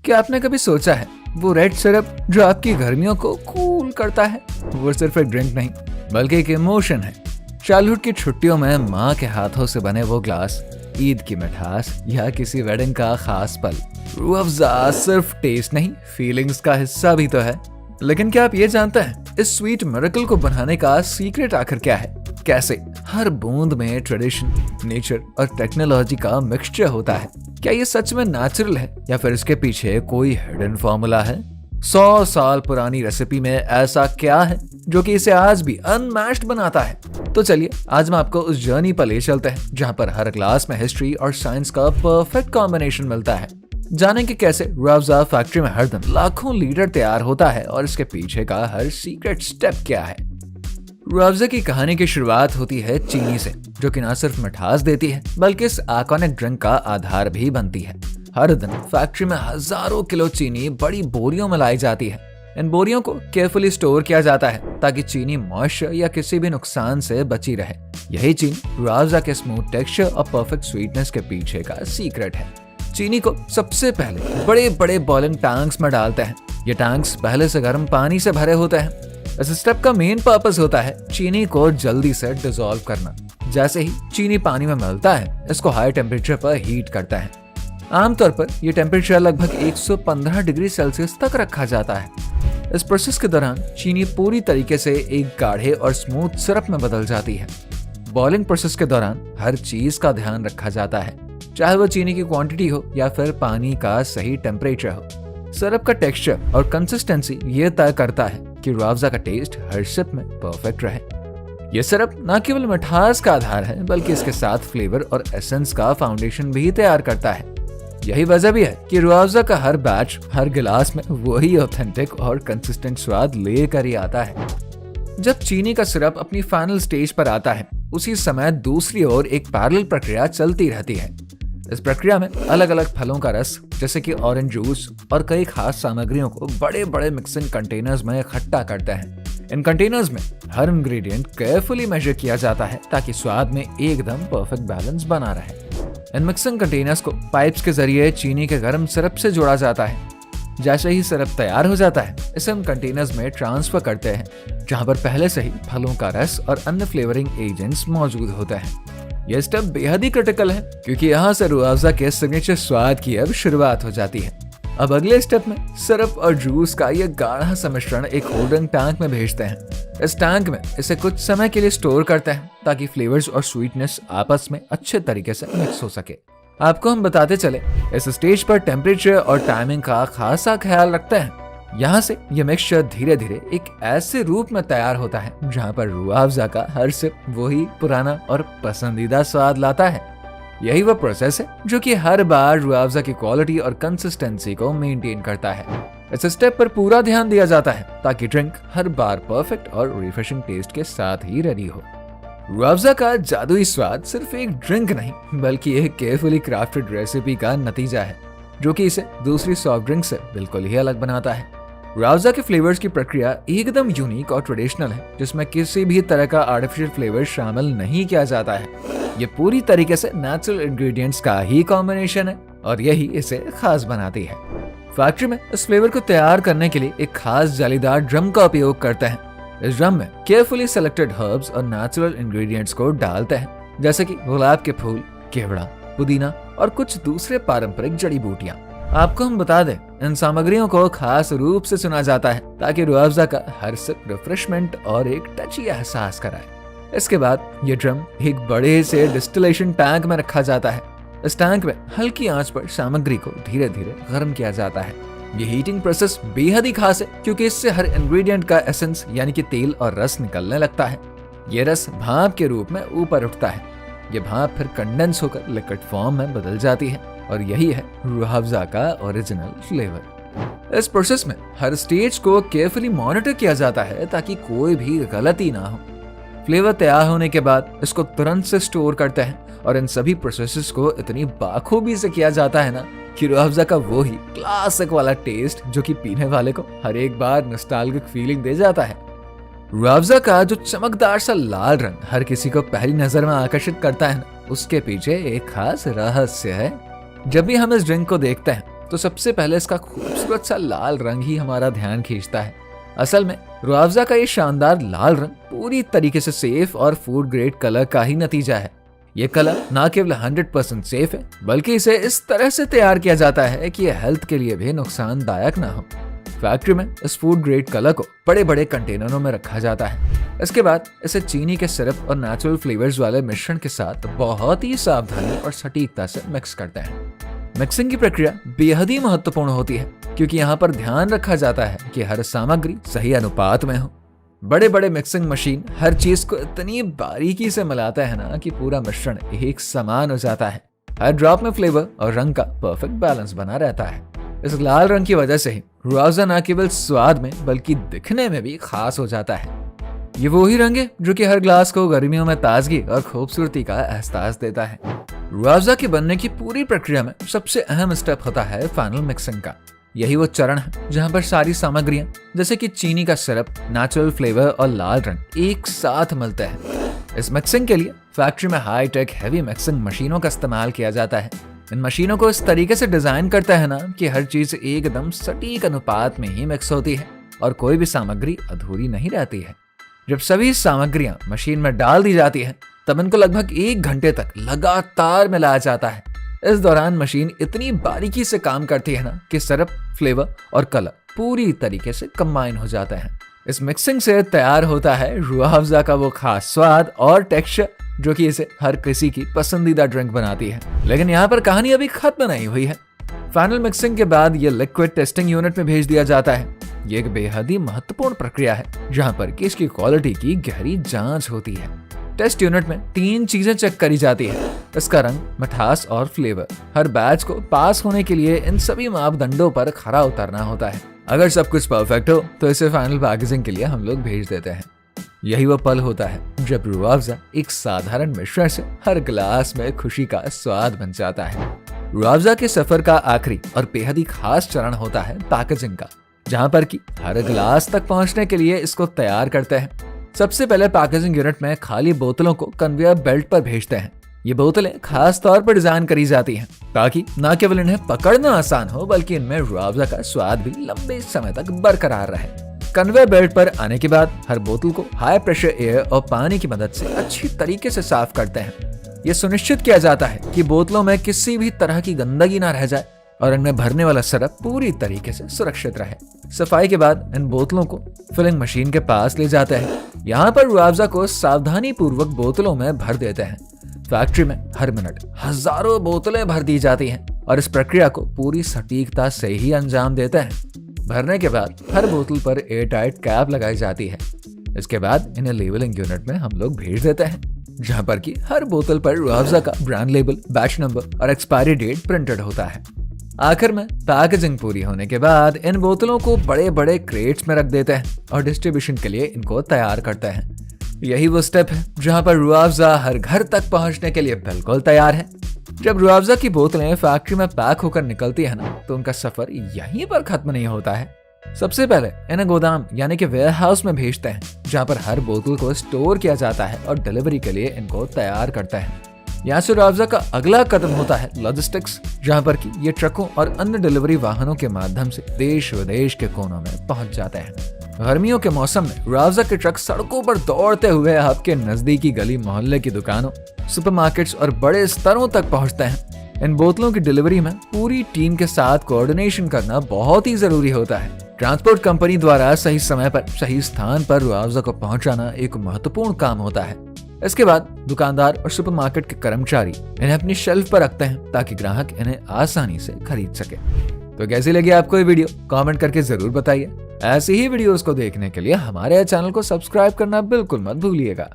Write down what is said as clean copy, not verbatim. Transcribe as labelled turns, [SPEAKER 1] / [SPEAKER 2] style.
[SPEAKER 1] क्या आपने कभी सोचा है वो रेड सिरप जो आपकी गर्मियों को कूल करता है, वो सिर्फ एक ड्रिंक नहीं बल्कि एक इमोशन है। चाइल्डहुड की छुट्टियों में माँ के हाथों से बने वो ग्लास, ईद की मिठास या किसी वेडिंग का खास पल। रूह अफ़ज़ा सिर्फ टेस्ट नहीं, फीलिंग्स का हिस्सा भी तो है। लेकिन क्या आप ये जानते हैं इस स्वीट मिरेकल को बनाने का सीक्रेट आखिर क्या है? कैसे हर बूंद में ट्रेडिशन, नेचर और टेक्नोलॉजी का मिक्सचर होता है? क्या ये सच में नेचुरल है या फिर इसके पीछे कोई हिडन फॉर्मूला है? 100 साल पुरानी रेसिपी में ऐसा क्या है जो कि इसे आज भी अनमैच्ड बनाता है? तो चलिए आज हम आपको उस जर्नी पर ले चलते हैं जहां पर हर ग्लास में हिस्ट्री और साइंस का परफेक्ट कॉम्बिनेशन मिलता है। जानेंगे कैसे रूह अफ़ज़ा फैक्ट्री में हर दिन लाखों लीटर तैयार होता है और इसके पीछे का हर सीक्रेट स्टेप क्या है। रूह अफ़ज़ा की कहानी की शुरुआत होती है चीनी से, जो कि न सिर्फ मिठास देती है बल्कि इस आइकॉनिक ड्रिंक का आधार भी बनती है। हर दिन फैक्ट्री में हजारों किलो चीनी बड़ी बोरियों में लाई जाती है। इन बोरियों को केयरफुली स्टोर किया जाता है ताकि चीनी मॉइस्चर या किसी भी नुकसान से बची रहे। यही चीनी रूह अफ़ज़ा के स्मूथ टेक्सचर और परफेक्ट स्वीटनेस के पीछे का सीक्रेट है। चीनी को सबसे पहले बड़े बड़े बॉइलिंग टैंक्स में डालते हैं। ये टैंक्स पहले से गर्म पानी से भरे होते हैं। इस स्टेप का मेन पर्पस होता है चीनी को जल्दी से डिसॉल्व करना। जैसे ही चीनी पानी में मिलता है, इसको हाई टेम्परेचर पर हीट करता है। आमतौर पर यह टेम्परेचर लगभग 115 डिग्री सेल्सियस तक रखा जाता है। इस प्रोसेस के दौरान चीनी पूरी तरीके से एक गाढ़े और स्मूथ सिरप में बदल जाती है। बॉइलिंग प्रोसेस के दौरान हर चीज का ध्यान रखा जाता है, चाहे वो चीनी की क्वांटिटी हो या फिर पानी का सही टेम्परेचर हो। सिरप का टेक्सचर और कंसिस्टेंसी ये तय करता है कि रूह अफ़ज़ा का टेस्ट हर सिप में परफेक्ट रहे। यह सिरप न केवल मिठास का आधार है बल्कि इसके साथ फ्लेवर और एसेंस का फाउंडेशन भी तैयार करता है। यही वजह भी है कि रूह अफ़ज़ा का हर बैच, हर गिलास में वही ऑथेंटिक और कंसिस्टेंट स्वाद लेकर ही आता है। जब चीनी का सिरप अपनी फाइनल स्टेज पर आता है, उसी समय दूसरी ओर एक पैरेलल प्रक्रिया चलती रहती है। इस प्रक्रिया में अलग अलग फलों का रस जैसे कि ऑरेंज जूस और कई खास सामग्रियों को बड़े बड़े मिक्सिंग कंटेनर्स में इकट्ठा करते हैं। इन कंटेनर्स में हर इंग्रेडिएंट केयरफुली मेजर किया जाता है ताकि स्वाद में एकदम परफेक्ट बैलेंस बना रहे। इन मिक्सिंग कंटेनर्स को पाइप्स के जरिए चीनी के गर्म सिरप से जोड़ा जाता है। जैसे ही सिरप तैयार हो जाता है, इसे हम कंटेनर्स में ट्रांसफर करते हैं जहां पर पहले से ही फलों का रस और अन्य फ्लेवरिंग एजेंट्स मौजूद होते हैं। यह स्टेप बेहद ही क्रिटिकल है क्योंकि यहाँ से रूह अफ़ज़ा के सिग्नेचर स्वाद की अब शुरुआत हो जाती है। अब अगले स्टेप में सिरप और जूस का यह गाढ़ा सा मिश्रण एक होल्डिंग टैंक में भेजते हैं। इस टैंक में इसे कुछ समय के लिए स्टोर करते हैं ताकि फ्लेवर्स और स्वीटनेस आपस में अच्छे तरीके से मिक्स हो सके। आपको हम बताते चले, इस स्टेज पर टेम्परेचर और टाइमिंग का खासा ख्याल रखते हैं। यहाँ से ये मिक्सचर धीरे धीरे एक ऐसे रूप में तैयार होता है जहाँ पर रूह अफ़ज़ा का हर सिप वही पुराना और पसंदीदा स्वाद लाता है। यही वो प्रोसेस है जो कि हर बार रूह अफ़ज़ा की क्वालिटी और कंसिस्टेंसी को मेंटेन करता है। इस स्टेप पर पूरा ध्यान दिया जाता है ताकि ड्रिंक हर बार परफेक्ट और रिफ्रेशिंग टेस्ट के साथ ही रेडी हो। रूह अफ़ज़ा का जादुई स्वाद सिर्फ एक ड्रिंक नहीं बल्कि एक केयरफुली क्राफ्टेड रेसिपी का नतीजा है जो कि इसे दूसरी सॉफ्ट ड्रिंक से बिल्कुल ही अलग बनाता है। रूह अफ़ज़ा के फ्लेवर्स की प्रक्रिया एकदम यूनिक और ट्रेडिशनल है, जिसमें किसी भी तरह का आर्टिफिशियल फ्लेवर शामिल नहीं किया जाता है। ये पूरी तरीके से नेचुरल इंग्रेडिएंट्स का ही कॉम्बिनेशन है और यही इसे खास बनाती है। फैक्ट्री में इस फ्लेवर को तैयार करने के लिए एक खास जालीदार ड्रम का उपयोग करते हैं। इस ड्रम में केयरफुली सेलेक्टेड हर्ब्स और नेचुरल इंग्रेडिएंट्स को डालते हैं, जैसे कि गुलाब के फूल, केवड़ा, पुदीना और कुछ दूसरे पारंपरिक जड़ी बूटियां। आपको हम बता दें, इन सामग्रियों को खास रूप से चुना जाता है ताकि रूह अफ़ज़ा का हर सिप रिफ्रेशमेंट और एक टची एहसास कराए। इसके बाद ये ड्रम एक बड़े से डिस्टिलेशन टैंक में रखा जाता है। इस टैंक में हल्की आंच पर सामग्री को धीरे धीरे गर्म किया जाता है। ये हीटिंग प्रोसेस बेहद ही खास है क्योंकि इससे हर इंग्रेडिएंट का एसेंस यानी कि तेल और रस निकलने लगता है। ये रस भाप के रूप में ऊपर उठता है। ये भाप फिर कंडेंस होकर लिक्विड फॉर्म में बदल जाती है और यही है रूह अफ़ज़ा का ओरिजिनल फ्लेवर। इस प्रोसेस में हर स्टेज को केयरफुली मॉनिटर किया जाता है ताकि कोई भी गलती ना हो। फ्लेवर तैयार होने के बाद इसको तुरंत से स्टोर करते हैं और इन सभी प्रोसेसेस को इतनी बाखूबी से किया जाता है ना कि रूह अफ़ज़ा का वो ही क्लासिक वाला टेस्ट जो कि पीने वाले को हर एक बार नॉस्टैल्जिक फीलिंग दे जाता है। रूह अफ़ज़ा का जो चमकदार सा लाल रंग हर किसी को पहली नजर में आकर्षित करता है, उसके पीछे एक खास रहस्य है। जब भी हम इस ड्रिंक को देखते हैं तो सबसे पहले इसका खूबसूरत सा लाल रंग ही हमारा ध्यान खींचता है। असल में रूह अफ़ज़ा का ये शानदार लाल रंग पूरी तरीके से सेफ और फूड ग्रेड कलर का ही नतीजा है। ये कलर न केवल 100% सेफ है, बल्कि इसे इस तरह से तैयार किया जाता है कि यह हेल्थ के लिए भी नुकसानदायक ना हो। फैक्ट्री में इस फूड ग्रेड कलर को बड़े बड़े कंटेनरों में रखा जाता है। इसके बाद इसे चीनी के सिरप और नेचुरल फ्लेवर्स वाले मिश्रण के साथ बहुत ही सावधानी और सटीकता से मिक्स करते हैं। मिक्सिंग की प्रक्रिया बेहद ही महत्वपूर्ण होती है, क्योंकि यहाँ पर ध्यान रखा जाता है कि हर सामग्री सही अनुपात में हो। बड़े बड़े मिक्सिंग मशीन हर चीज को इतनी बारीकी से मिलाता है ना कि पूरा मिश्रण एक समान हो जाता है। हर ड्रॉप में फ्लेवर और रंग का परफेक्ट बैलेंस बना रहता है। इस लाल रंग की वजह से ही रूह अफ़ज़ा न केवल स्वाद में बल्कि दिखने में भी खास हो जाता है। ये वो ही रंग है जो कि हर ग्लास को गर्मियों में ताजगी और खूबसूरती का एहसास देता है। रूह अफ़ज़ा के बनने की पूरी प्रक्रिया में सबसे अहम स्टेप होता है फाइनल मिक्सिंग का। यही वो चरण है जहाँ पर सारी सामग्रियां जैसे कि चीनी का सिरप, नेचुरल फ्लेवर और लाल रंग एक साथ मिलते हैं। इस मिक्सिंग के लिए फैक्ट्री में हाई टेक हैवी मिक्सिंग मशीनों का इस्तेमाल किया जाता है। इन मशीनों को इस तरीके से डिजाइन करता है ना कि हर चीज एकदम सटीक अनुपात में ही मिक्स होती है और कोई भी सामग्री अधूरी नहीं रहती है। जब सभी सामग्रियां मशीन में डाल दी जाती है तब इनको लगभग 1 घंटे तक लगातार मिलाया जाता है। इस दौरान मशीन इतनी बारीकी से काम करती है ना कि सिरप, फ्लेवर और कलर पूरी तरीके से कंबाइन हो जाता है। इस मिक्सिंग से तैयार होता है रूह अफ़ज़ा का वो खास स्वाद और टेक्सचर जो कि इसे हर किसी की पसंदीदा ड्रिंक बनाती है। लेकिन यहाँ पर कहानी अभी खत्म नहीं हुई है। फाइनल मिक्सिंग के बाद ये लिक्विड टेस्टिंग यूनिट में भेज दिया जाता है। ये एक बेहद ही महत्वपूर्ण प्रक्रिया है जहाँ पर कि इसकी क्वालिटी की गहरी जांच होती है। टेस्ट यूनिट में 3 चीजें चेक करी जाती है: इसका रंग, मिठास और फ्लेवर। हर बैच को पास होने के लिए इन सभी मापदंडों पर खरा उतरना होता है। अगर सब कुछ परफेक्ट हो तो इसे फाइनल पैकेजिंग के लिए हम लोग भेज देते हैं। यही वो पल होता है जब रूह अफ़ज़ा एक साधारण मिश्रण से हर गिलास में खुशी का स्वाद बन जाता है। रूह अफ़ज़ा के सफर का आखिरी और बेहद ही खास चरण होता है पैकेजिंग का, जहाँ पर कि हर गिलास तक पहुँचने के लिए इसको तैयार करते हैं। सबसे पहले पैकेजिंग यूनिट में खाली बोतलों को कन्वेयर बेल्ट पर भेजते हैं। ये बोतलें खास तौर पर डिजाइन करी जाती हैं ताकि न केवल इन्हें पकड़ना आसान हो बल्कि इनमें रूह अफ़ज़ा का स्वाद भी लंबे समय तक बरकरार रहे। कन्वेयर बेल्ट पर आने के बाद हर बोतल को हाई प्रेशर एयर और पानी की मदद से अच्छी तरीके से साफ करते हैं। ये सुनिश्चित किया जाता है कि बोतलों में किसी भी तरह की गंदगी ना रह जाए और इनमें भरने वाला सिरप पूरी तरीके से सुरक्षित रहे। सफाई के बाद इन बोतलों को फिलिंग मशीन के पास ले जाते हैं। यहाँ पर रूह अफ़ज़ा को सावधानी पूर्वक बोतलों में भर देते हैं। फैक्ट्री में हर मिनट हजारों बोतलें भर दी जाती हैं और इस प्रक्रिया को पूरी सटीकता से ही अंजाम देते हैं। भरने के बाद हर बोतल पर एयर टाइट कैप लगाई जाती है। इसके बाद इन्हें लेबलिंग यूनिट में हम लोग भेज देते हैं, जहाँ पर कि हर बोतल पर रूह अफ़ज़ा का ब्रांड लेबल, बैच नंबर और एक्सपायरी डेट प्रिंटेड होता है। आखिर में पैकेजिंग पूरी होने के बाद इन बोतलों को बड़े बड़े क्रेट्स में रख देते हैं और डिस्ट्रीब्यूशन के लिए इनको तैयार करते हैं। यही वो स्टेप है जहाँ पर रूह अफ़ज़ा हर घर तक पहुँचने के लिए बिल्कुल तैयार है। जब रूह अफ़ज़ा की बोतलें फैक्ट्री में पैक होकर निकलती है ना तो उनका सफर यहीं पर खत्म नहीं होता है। सबसे पहले इन्हें गोदाम यानी कि वेयर हाउस में भेजते हैं, जहाँ पर हर बोतल को स्टोर किया जाता है और डिलीवरी के लिए इनको तैयार करते हैं। यहाँ से रूह अफ़ज़ा का अगला कदम होता है लॉजिस्टिक्स, जहाँ पर कि ये ट्रकों और अन्य डिलीवरी वाहनों के माध्यम से देश विदेश के कोनों में पहुंच जाते हैं। गर्मियों के मौसम में रूह अफ़ज़ा के ट्रक सड़कों पर दौड़ते हुए आपके नजदीकी गली मोहल्ले की दुकानों, सुपरमार्केट्स और बड़े स्तरों तक पहुंचते हैं। इन बोतलों की डिलीवरी में पूरी टीम के साथ कोऑर्डिनेशन करना बहुत ही जरूरी होता है। ट्रांसपोर्ट कंपनी द्वारा सही समय पर सही स्थान पर रूह अफ़ज़ा को पहुंचाना एक महत्वपूर्ण काम होता है। इसके बाद दुकानदार और सुपरमार्केट के कर्मचारी इन्हें अपनी शेल्फ पर रखते हैं ताकि ग्राहक इन्हें आसानी से खरीद सके। तो कैसी लगी आपको ये वीडियो, कमेंट करके जरूर बताइए। ऐसी ही वीडियोस को देखने के लिए हमारे चैनल को सब्सक्राइब करना बिल्कुल मत भूलिएगा।